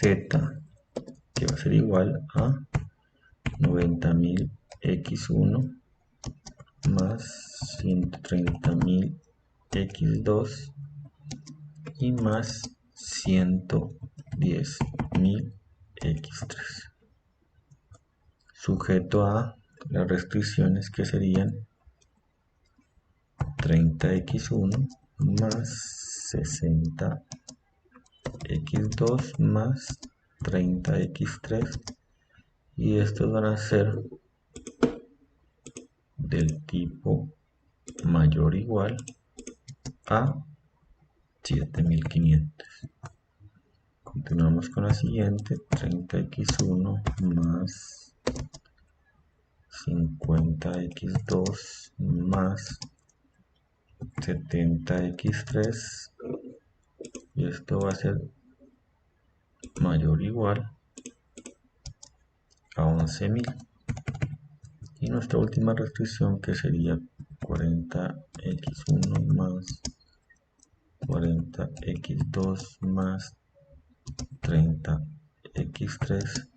z, que va a ser igual a 90.000 x1 más 130.000 x2 y más 110.000 x3, sujeto a las restricciones que serían 30x1 más 60x2 más 30x3, y estos van a ser del tipo mayor o igual a 7500. Continuamos con la siguiente, 30x1 más 50x2 más 70x3, y esto va a ser mayor o igual a 11.000. Y nuestra última restricción, que sería 40x1 más 40x2 más 30x3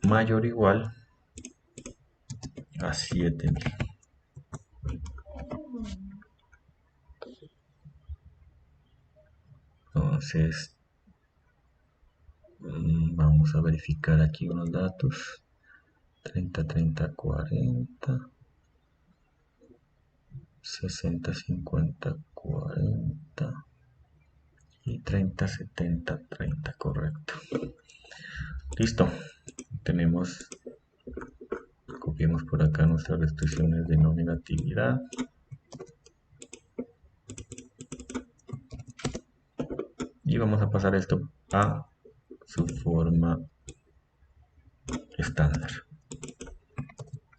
mayor o igual a 7000. Entonces vamos a verificar aquí unos datos. 30, 30, 40, 60, 50, 40 y 30, 70, 30, correcto. Listo. Tenemos, copiemos por acá nuestras restricciones de no negatividad. Y vamos a pasar esto a su forma estándar.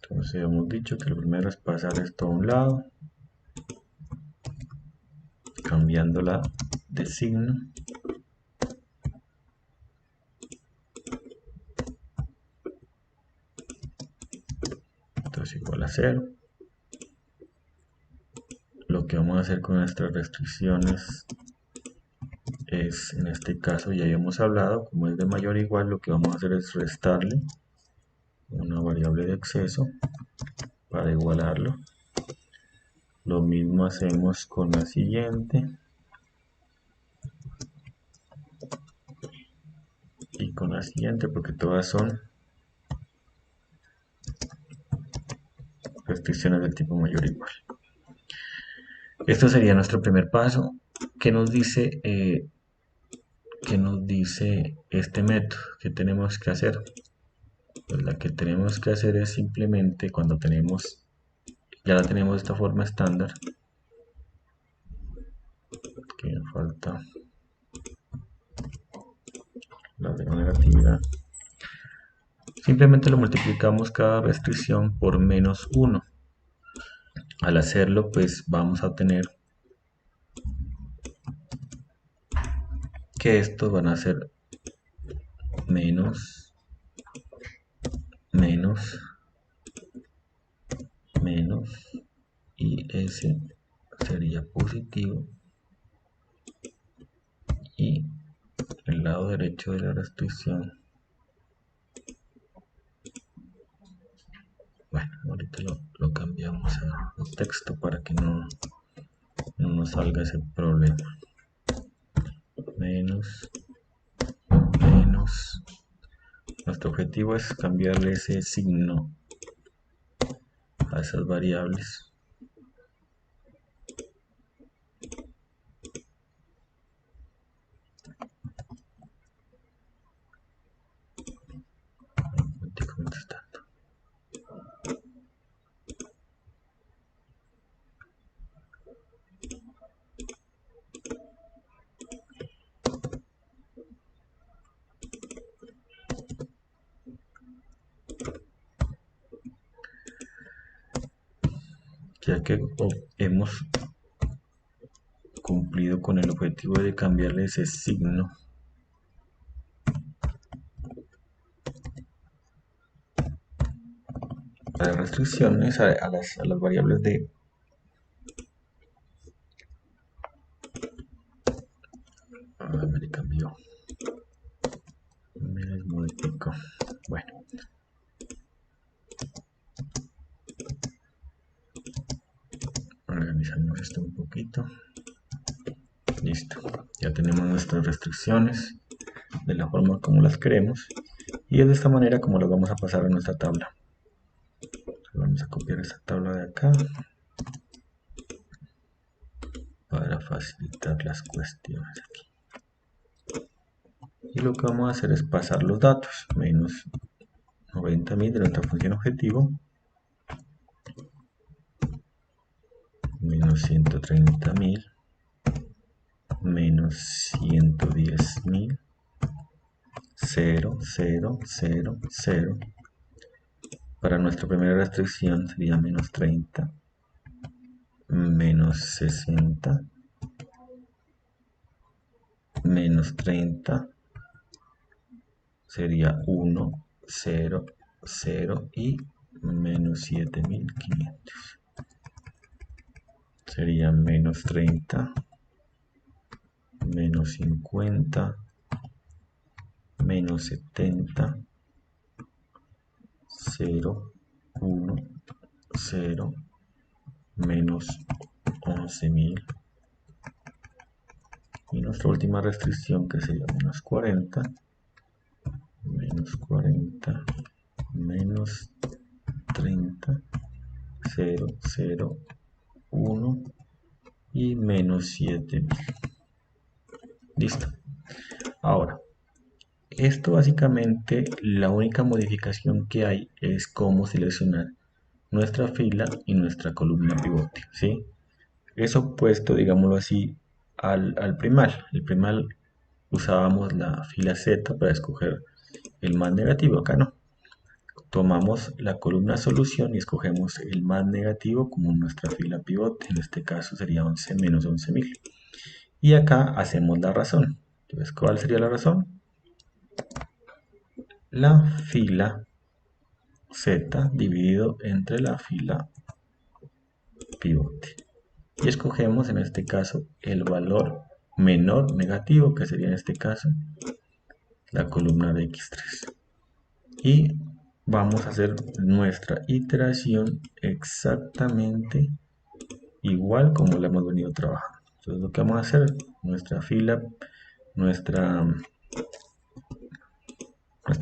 Entonces hemos dicho que lo primero es pasar esto a un lado, cambiándola de signo. Entonces igual a 0. Lo que vamos a hacer con nuestras restricciones es, en este caso ya habíamos hablado, como es de mayor o igual, lo que vamos a hacer es restarle una variable de exceso para igualarlo. Lo mismo hacemos con la siguiente y con la siguiente, porque todas son restricciones del tipo mayor o igual. Esto sería nuestro primer paso. ¿Qué nos dice este método? ¿Qué tenemos que hacer? Pues la que tenemos que hacer es simplemente, cuando ya la tenemos de esta forma estándar, que me falta la de la negatividad, simplemente lo multiplicamos cada restricción por menos 1. Al hacerlo, pues vamos a tener que estos van a ser menos, menos, menos, y ese sería positivo, y el lado derecho de la restricción, bueno, ahorita lo cambiamos a texto para que no nos salga ese problema. Menos, menos. Nuestro objetivo es cambiarle ese signo a esas variables. Ya que hemos cumplido con el objetivo de cambiarle ese signo a las restricciones, a las variables de me cambió. básico. Bueno, organizamos esto un poquito. Listo, ya tenemos nuestras restricciones de la forma como las queremos y es de esta manera como las vamos a pasar a nuestra tabla. Vamos a copiar esta tabla de acá para facilitar las cuestiones aquí. Y lo que vamos a hacer es pasar los datos, menos 90.000 de nuestra función objetivo, menos 130.000, menos 110.000, 0, 0, 0, 0. Para nuestra primera restricción sería menos 30, menos 60, menos 30, sería 1, 0, 0 y menos 7.500. Sería menos 30, menos 50, menos 70, 0, 1, 0, menos 11.000. Y nuestra última restricción que sería menos 40, menos 40, menos 30, 0, 0, 1 y menos 7.000. Listo. Ahora, esto básicamente la única modificación que hay es cómo seleccionar nuestra fila y nuestra columna pivote, ¿sí? Es opuesto, digámoslo así, al primal. El primal usábamos la fila Z para escoger el más negativo, acá no. Tomamos la columna solución y escogemos el más negativo como nuestra fila pivote, en este caso sería 11 menos 11.000. Y acá hacemos la razón. Entonces, ¿cuál sería la razón? La fila Z dividido entre la fila pivote. Y escogemos en este caso el valor menor negativo, que sería en este caso la columna de X3. Y vamos a hacer nuestra iteración exactamente igual como la hemos venido trabajando. Entonces lo que vamos a hacer, nuestra fila, nuestro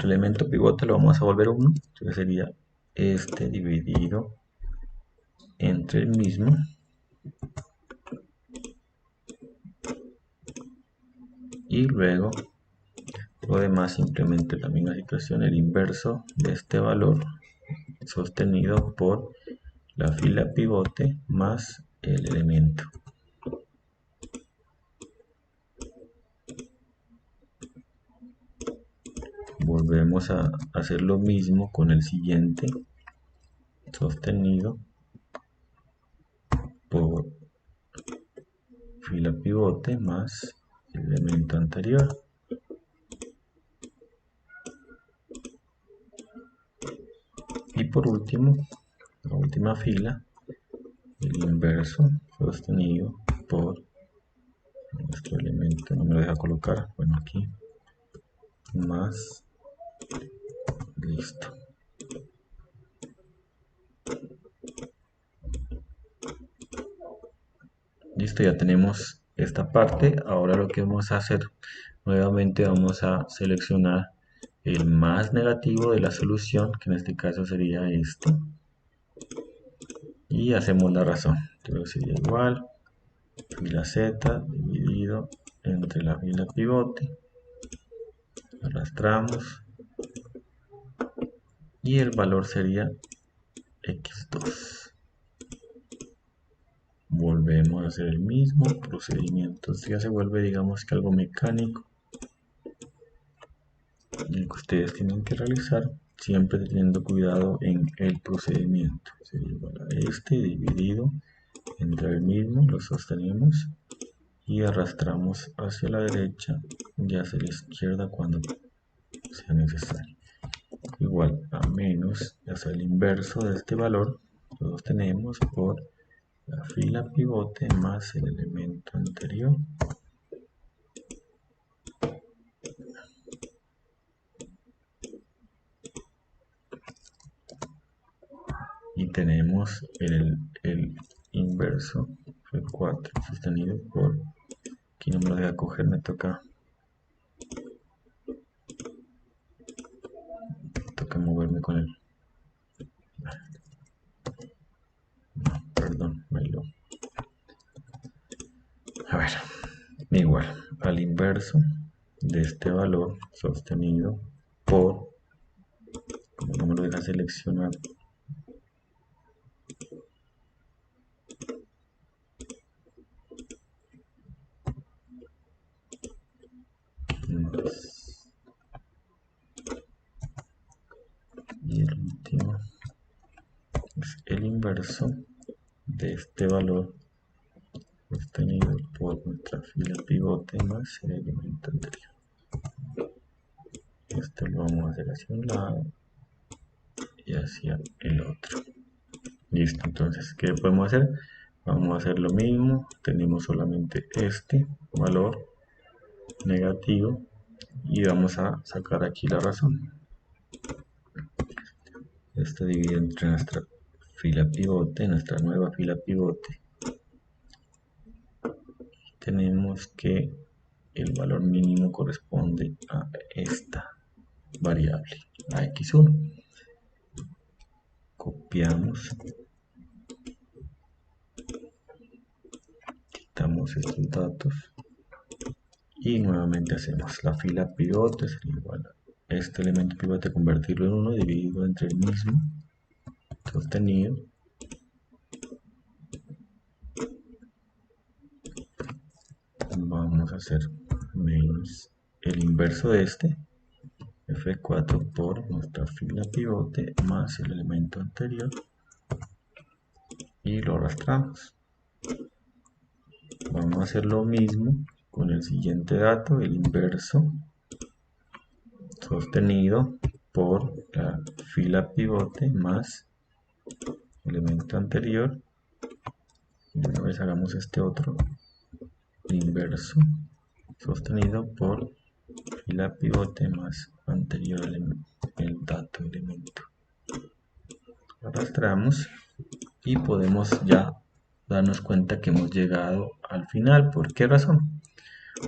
elemento pivote lo vamos a volver 1, entonces sería este dividido entre el mismo, y luego lo demás simplemente la misma situación, el inverso de este valor sostenido por la fila pivote más el elemento. Volvemos a hacer lo mismo con el siguiente, sostenido por fila pivote más el elemento anterior. Y por último, la última fila, el inverso sostenido por nuestro elemento, no me lo deja colocar, bueno, aquí, más, listo. Listo, ya tenemos esta parte. Ahora lo que vamos a hacer, nuevamente vamos a seleccionar el más negativo de la solución, que en este caso sería este, y hacemos la razón. Entonces sería igual, fila Z dividido entre la fila pivote, arrastramos, y el valor sería X2. Volvemos a hacer el mismo procedimiento. Esto ya se vuelve, digamos que algo mecánico, el que ustedes tienen que realizar, siempre teniendo cuidado en el procedimiento. Sería igual a este dividido entre el mismo, lo sostenemos y arrastramos hacia la derecha y hacia la izquierda cuando sea necesario. Igual a menos, hacia el inverso de este valor, lo sostenemos por la fila pivote más el elemento anterior. y tenemos el inverso F4 sostenido por, aquí no me lo deja coger, me toca moverme con él, perdón, a ver, igual al inverso de este valor sostenido por, como no me lo deja seleccionar, y el último es el inverso de este valor sostenido por nuestra fila pivote más el elemento anterior. Esto lo vamos a hacer hacia un lado y hacia el otro. Listo, entonces, ¿qué podemos hacer? Vamos a hacer lo mismo, tenemos solamente este valor negativo y vamos a sacar aquí la razón. Esto divide entre nuestra fila pivote, nuestra nueva fila pivote. Tenemos que el valor mínimo corresponde a esta variable, a x1. Copiamos, quitamos estos datos y nuevamente hacemos la fila pivote, sería igual a este elemento pivote, convertirlo en 1 dividido entre el mismo sostenido vamos a hacer menos el inverso de este F4 por nuestra fila pivote más el elemento anterior y lo arrastramos. Vamos a hacer lo mismo con el siguiente dato, el inverso sostenido por la fila pivote más elemento anterior. Y una vez hagamos este otro inverso sostenido por fila pivote más anterior el dato elemento. Arrastramos y podemos ya darnos cuenta que hemos llegado al final. ¿Por qué razón?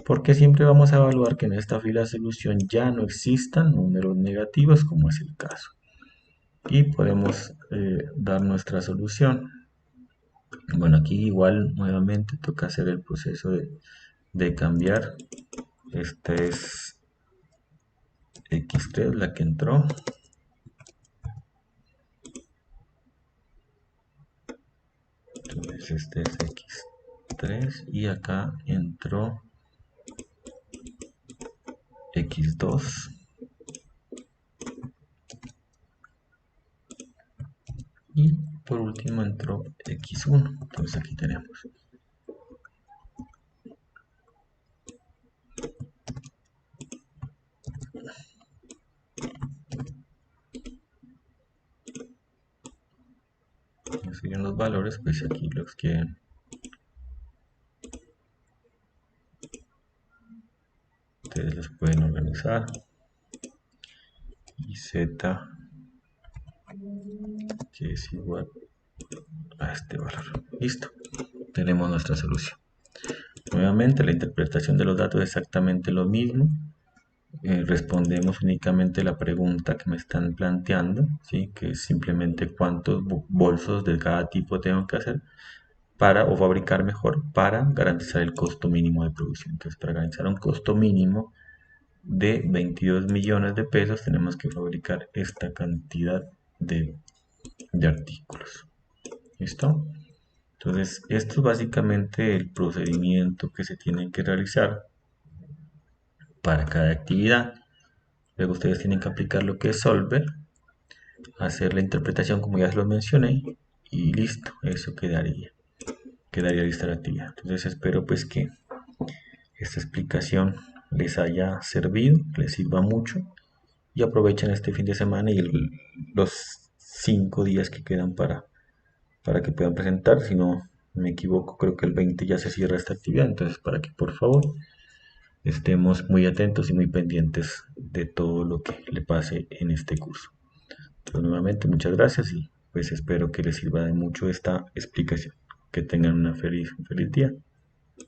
Porque siempre vamos a evaluar que en esta fila de solución ya no existan números negativos, como es el caso. Y podemos dar nuestra solución. Bueno, aquí igual nuevamente toca hacer el proceso de cambiar. Esta es x3 la que entró. Entonces este es x3 y acá entró x2 y por último entró x1. Entonces aquí tenemos siguen los valores, pues aquí los que ustedes los pueden organizar y z que es igual a este valor. Listo, tenemos nuestra solución. Nuevamente la interpretación de los datos es exactamente lo mismo. Respondemos únicamente la pregunta que me están planteando, ¿sí? Que es simplemente cuántos bolsos de cada tipo tengo que hacer para, o fabricar mejor, para garantizar el costo mínimo de producción. Entonces, para garantizar un costo mínimo de 22 millones de pesos, tenemos que fabricar esta cantidad de artículos. ¿Listo? Entonces, esto es básicamente el procedimiento que se tiene que realizar para cada actividad. Luego ustedes tienen que aplicar lo que es Solver, hacer la interpretación como ya se lo mencioné y listo, eso quedaría lista la actividad. Entonces espero pues que esta explicación les haya servido, les sirva mucho y aprovechen este fin de semana y los 5 días que quedan para que puedan presentar. Si no me equivoco, creo que el 20 ya se cierra esta actividad, entonces para que por favor estemos muy atentos y muy pendientes de todo lo que le pase en este curso. Entonces nuevamente muchas gracias y pues espero que les sirva de mucho esta explicación. Que tengan un feliz día.